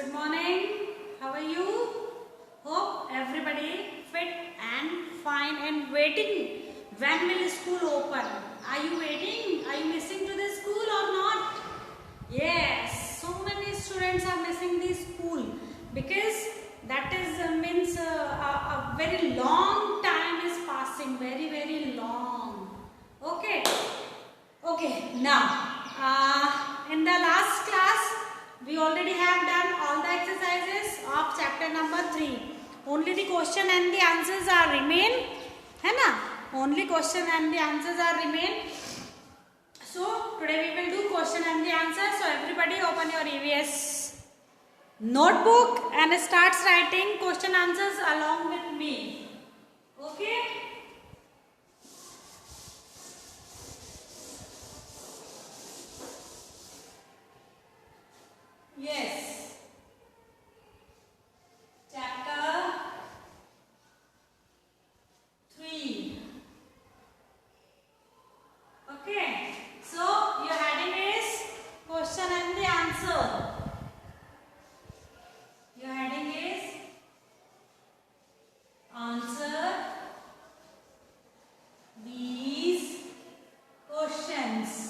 good morning. How are you? Hope everybody fit and fine and waiting. When will school open? Are you waiting? Are you missing to the school or not? Yes, so many students are missing the school because that is means a very long time is passing, very long. Okay. Okay, now in the last class we already have done all the exercises of chapter number 3. Only the question and the answers are remain, है ना? Only question and the answers are remain. So today we will do question and the answers. So everybody open your EVS notebook and starts writing question answers along with me. Okay? Yes. Chapter 3. Okay. So your heading is question and the answer. Your heading is answer these questions.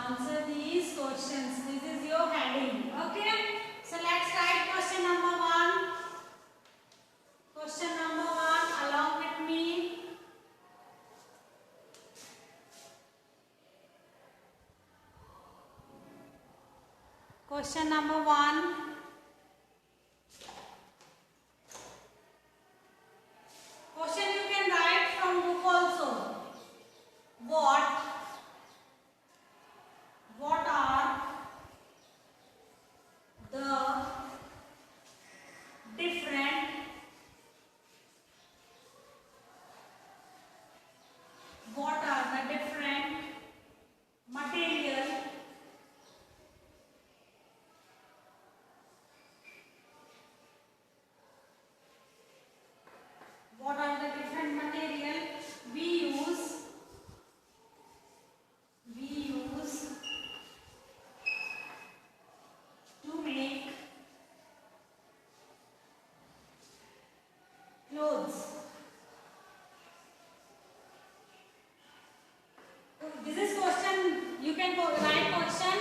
Answer these questions. This is your heading. Okay. So let's write question number 1. Question number 1 along with me. Question number 1. Question you can write from book also. What are the different material we use to make clothes. This is question. You can write question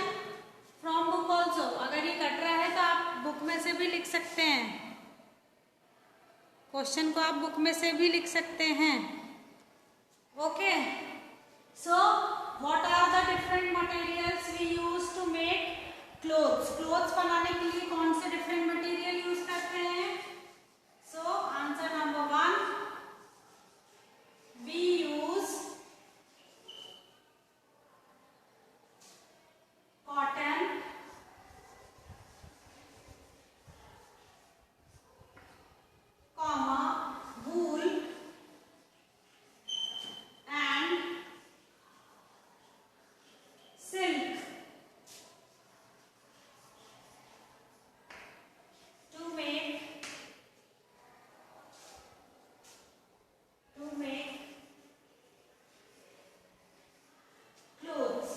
from book also. अगर ये cut रहा है तो आप book में से भी लिख सकते हैं. क्वेश्चन को आप बुक में से भी लिख सकते हैं. Okay. So what are the different materials we use to make clothes? Clothes बनाने के लिए कौन से different material use करते हैं? So answer number 1. We use cotton, wool and silk to make clothes.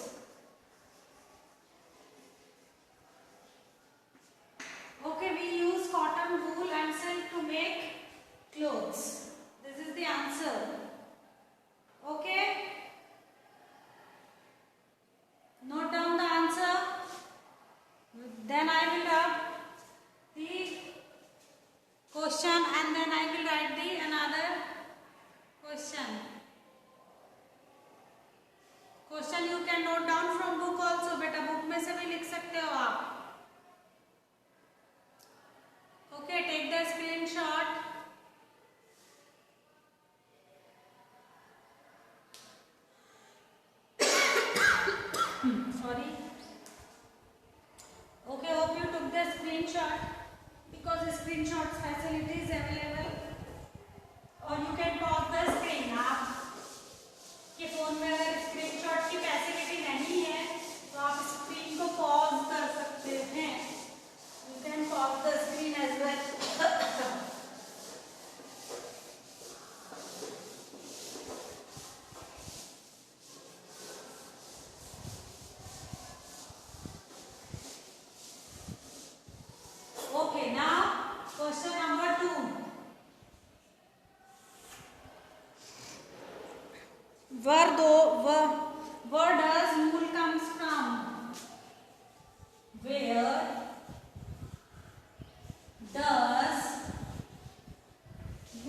Okay, we use cotton, wool and silk to make clothes. This is the answer. Okay? Note down the answer. Then I will write the question and then I will write the another question. Question you can note down from book also. बेटा book में से भी लिख सकते हो आप. Okay, take the screenshot. Sorry. Okay, hope you took the screenshot because screenshots facility is available. और you can pause the screen. आप के फोन में अगर स्क्रीनशॉट की फैसिलिटी नहीं है तो आप स्क्रीन को पॉज कर सकते हैं. You can pause the screen as well. where does wool comes from? Where does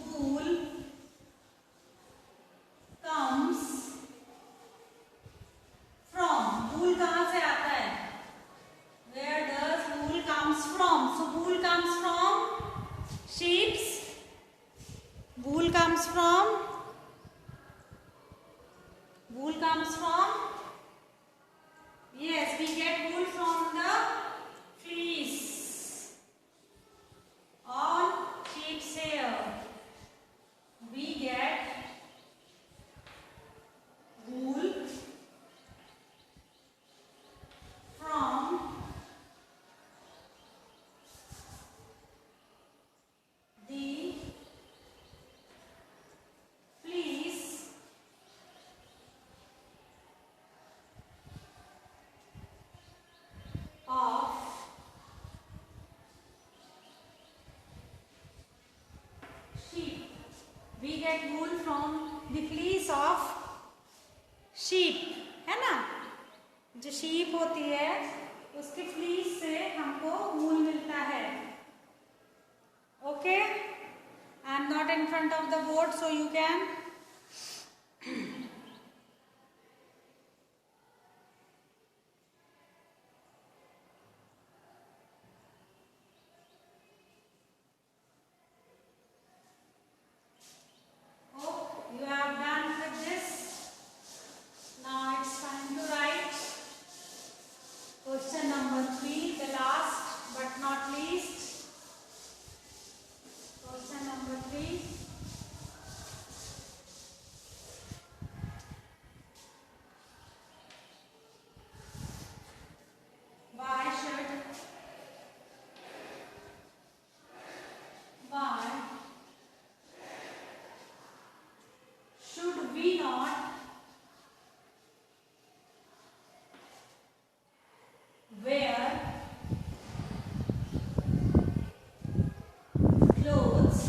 wool comes from? wool कहाँ से आता है? Where does wool comes from? So wool comes from sheep. Wool comes from yes, we get wool from the fleece on sheep's hair. We get wool from the fleece of sheep. We get wool from the fleece of sheep, है ना? जो sheep होती है उसके fleece से हमको wool मिलता है. Okay? I am not in front of the board, so you can you have done with this. Now it's time to write question number 3, the last but not least. Question number 3. Why should we not wear clothes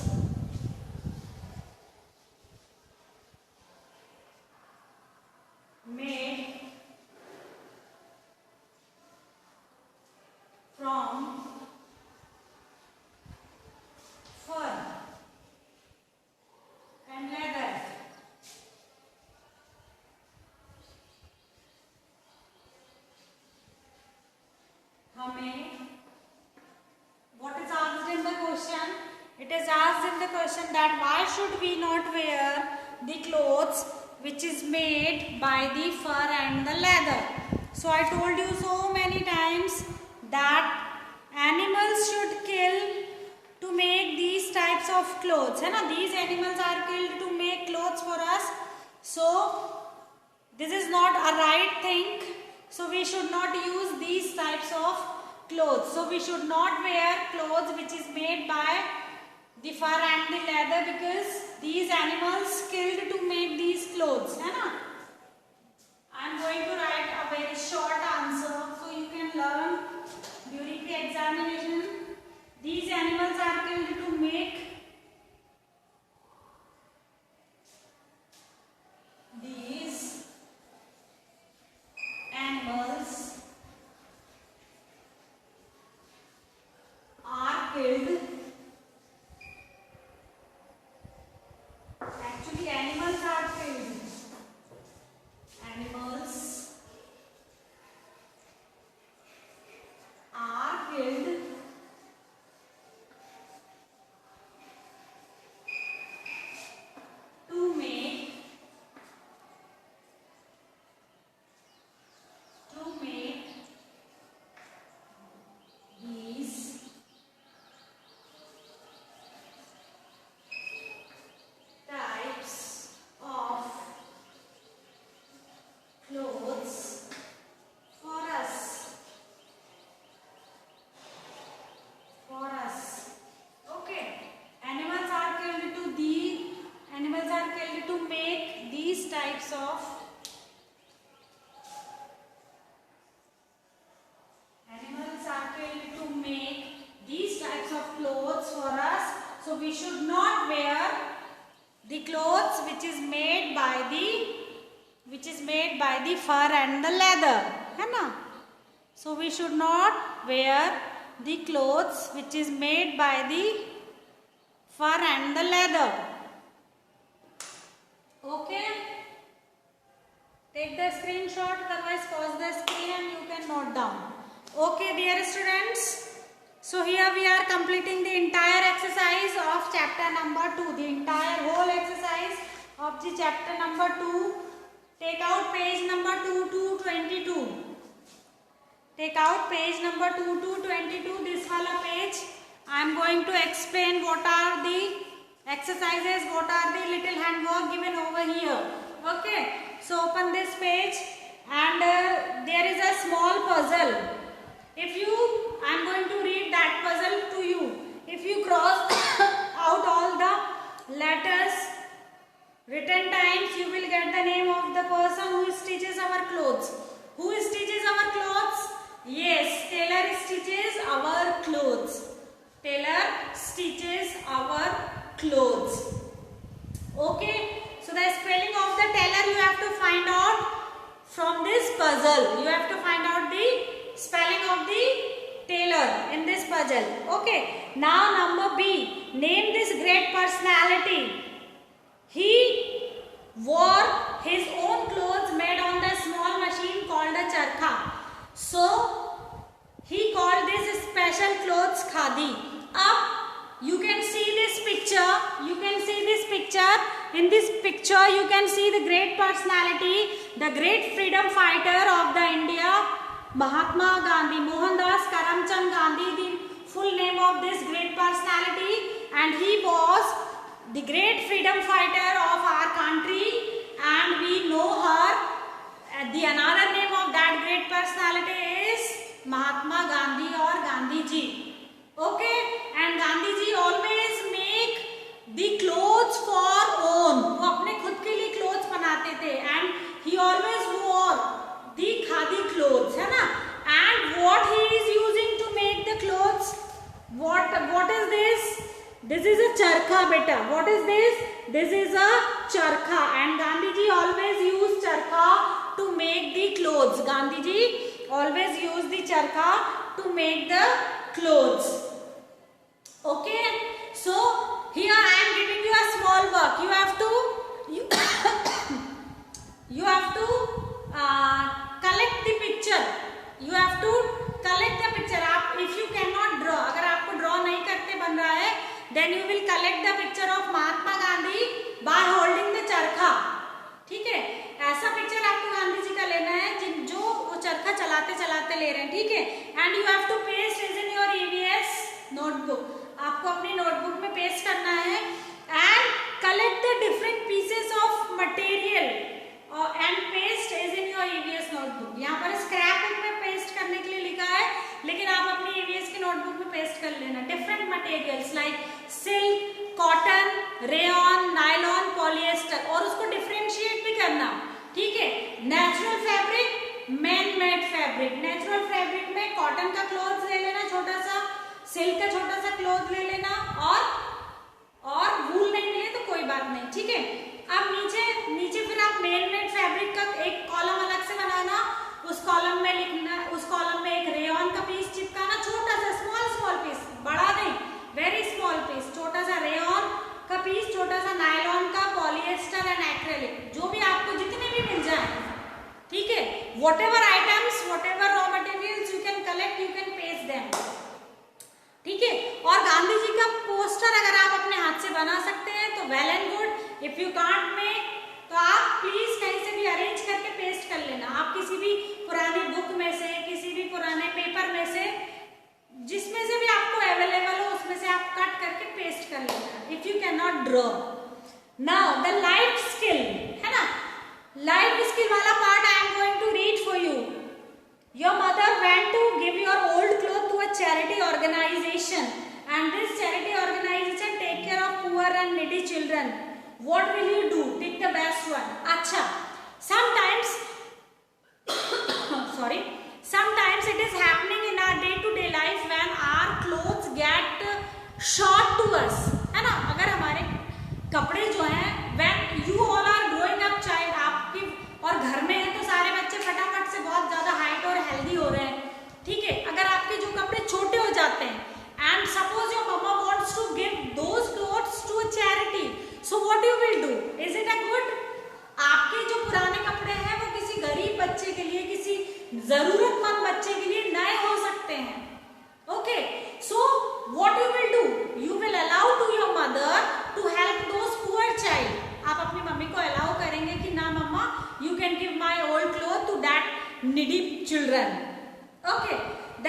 made from fur and leather? What is asked in the question? It is asked in the question that why should we not wear the clothes which is made by the fur and the leather? So I told you so many times that animals should kill to make these types of clothes. है ना? These animals are killed to make clothes for us. So this is not a right thing. So we should not use these types of clothes. So we should not wear clothes which is made by the fur and the leather because these animals killed to make these clothes. है ना? I am going to write a very short answer so you can learn during the examination. These animals are killed to make these animals are killed. Actually, animals are killed. Animals are killed to make these types of clothes for us. Okay. Animals are killed to make these types of clothes for us. So we should not wear the clothes which is made by the which is made by the fur and the leather, है ना? So we should not wear the clothes which is made by the fur and the leather. Okay? Take the screenshot, otherwise pause the screen and you can note down. Okay, dear students. So here we are completing the entire exercise of chapter number 2. The entire whole exercise of the chapter number 2. Take out page number 2 to 22. Take out page number 2 to 22. This wala page. I am going to explain what are the exercises, what are the little handwork given over here. Okay. So open this page and there is a small puzzle. I am going to read that puzzle to you. If you cross out all the letters written times, you will get the name of the person who stitches our clothes. Who stitches our clothes? Yes, tailor stitches our clothes. Tailor stitches our clothes. Okay. So the spelling of the tailor you have to find out from this puzzle. You have to find out the spelling of the tailor in this puzzle. Okay. Now number B. Name this great personality. He wore his own clothes made on the small machine called a charkha. So he called this special clothes khadi. Up you can see this picture. You can see this picture. In this picture you can see the great personality, the great freedom fighter of the India, Mahatma Gandhi, Mohandas Karamchand Gandhi, the full name of this great personality, and he was the great freedom fighter of our country, and we know her. The another name of that great personality is Mahatma Gandhi or Gandhi ji. Okay, and Gandhi ji always make the clothes for own. वो अपने खुद के लिए clothes बनाते थे, and he always wore the khadi clothes, है ना? And what he is using to make the clothes? What is this? This is a charkha, beta. What is this? This is a charkha, and Gandhi ji always used charkha to make the clothes. Gandhi ji always used the charkha to make the clothes. Okay, so here I am giving you a small work. You have to collect the picture. You have to collect the picture. आप if you cannot draw, अगर आपको draw नहीं करते बन रहा है, then you will collect the picture of Mahatma Gandhi by holding the charkha. ठीक है, ऐसा पिक्चर आपको गांधी जी का लेना है जो वो चरखा चलाते चलाते ले रहे हैं. ठीक है, and you have to paste it in your EVS notebook. आपको अपनी नोटबुक में पेस्ट करना है and collect the different pieces of material and paste is in your EVS notebook. यहाँ पर स्क्रैप बुक में पेस्ट करने के लिए लिखा है, लेकिन आप अपनी EVS की नोटबुक में पेस्ट कर लेना. Different materials like silk, cotton, rayon, nylon, polyester, और उसको differentiate भी करना. ठीक है, natural fabric, man-made fabric. Natural fabric में cotton का clothes ले लेना छोटा सा, सिल्क का छोटा सा क्लॉथ ले लेना, और वूल नहीं मिले तो कोई बात नहीं. ठीक है, अब नीचे फिर आप मेन मेड फैब्रिक का एक कॉलम अलग से बनाना. उस कॉलम में लिखना, उस कॉलम में एक रेयन का पीस चिपकाना, छोटा सा स्मॉल पीस, बड़ा नहीं, वेरी स्मॉल पीस, छोटा सा रेयन का पीस, छोटा सा नायलॉन का, पॉलिएस्टर एंड एक्रेलिक, जो भी आपको जितने भी मिल जाए. ठीक है, whatever items, whatever raw materials you can collect, you can paste them. ठीक है, और गांधी जी का पोस्टर अगर आप अपने हाथ से बना सकते हैं तो well and good. If you can't make तो आप प्लीज कहीं से भी अरेंज करके पेस्ट कर लेना. आप किसी भी पुराने बुक में से, किसी भी पुराने पेपर में से, जिसमें से भी आपको अवेलेबल हो उसमें से आप कट करके पेस्ट कर लेना. If you can not draw. Now the life skill, है ना, लाइफ स्किल वाला part I am going to read for you. Your mother went to give your old clothes to a charity organization, and this charity organization take care of poor and needy children. What will you do? Pick the best one. अच्छा, sometimes sometimes it is happening in our day-to-day life when our clothes get short to us, है ना. अगर हमारे कपड़े जो हैं, when you all are growing up child, आपकी और घर suppose your mama wants to give those clothes to a charity, so what you will do? Is it a good? आपके जो पुराने कपड़े हैं वो किसी गरीब बच्चे के लिए, किसी जरूरतमंद बच्चे के लिए नए हो सकते हैं. Okay, so what you will do? You will allow to your mother to help those poor child. आप अपनी मम्मी को allow करेंगे कि ना मम्मा, you can give my old clothes to that needy children. Okay,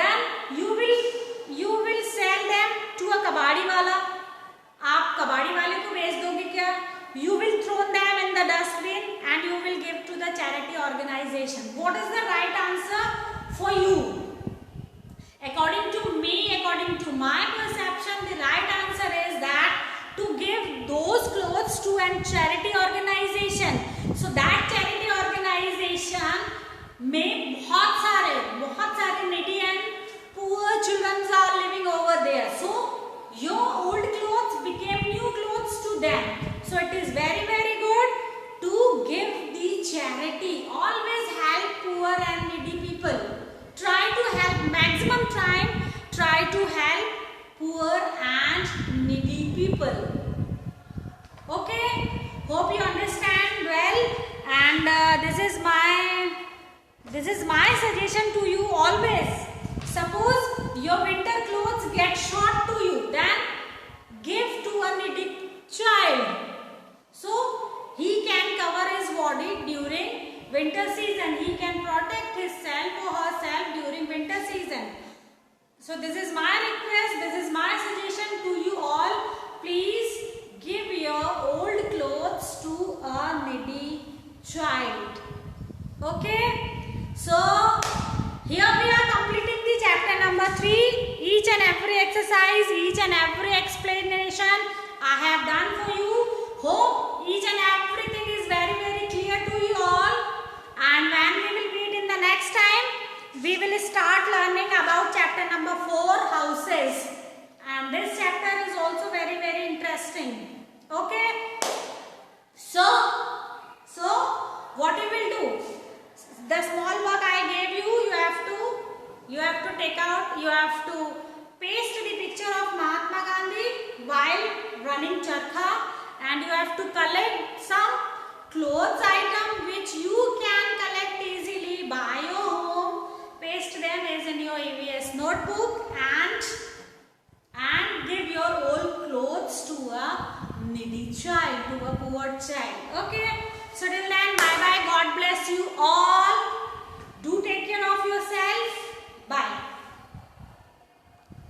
then you will sell them to a कबाड़ी वाला. आप कबाड़ी वाले को बेच दोगे क्या? You will throw them in the dustbin and you will give to the charity organization. What is the right answer for you? According to me, according to my perception, the right answer is that to give those clothes to a charity organization. So that charity organization में बहुत सारे needy and poor children are living over there. So your old clothes became new clothes to them. So it is very, very good to give the charity. Always help poor and needy people. Try to help maximum time. Try to help poor and needy people. Okay. Hope you understand well. And this is my suggestion to you always. Suppose your winter clothes get short to you, then give to a needy child. So he can cover his body during winter season. He can protect himself or herself during winter season. So this is my request. This is my suggestion to you all. Please give your old clothes to a needy child. Okay. So here we are completing the chapter number 3. Each and every exercise, each and every explanation I have done for you. Hope each and everything is very, very clear to you all. And when we will meet in the next time, we will start learning about chapter number 4, houses. And this chapter is also very, very interesting. Okay. So what you will do? The small work I gave you, you have to take out, you have to paste the picture of Mahatma Gandhi while running charkha, and you have to collect some clothes item which you can collect easily by your home. Paste them as in your EVS notebook and give your old clothes to a needy child, to a poor child. Okay, so till then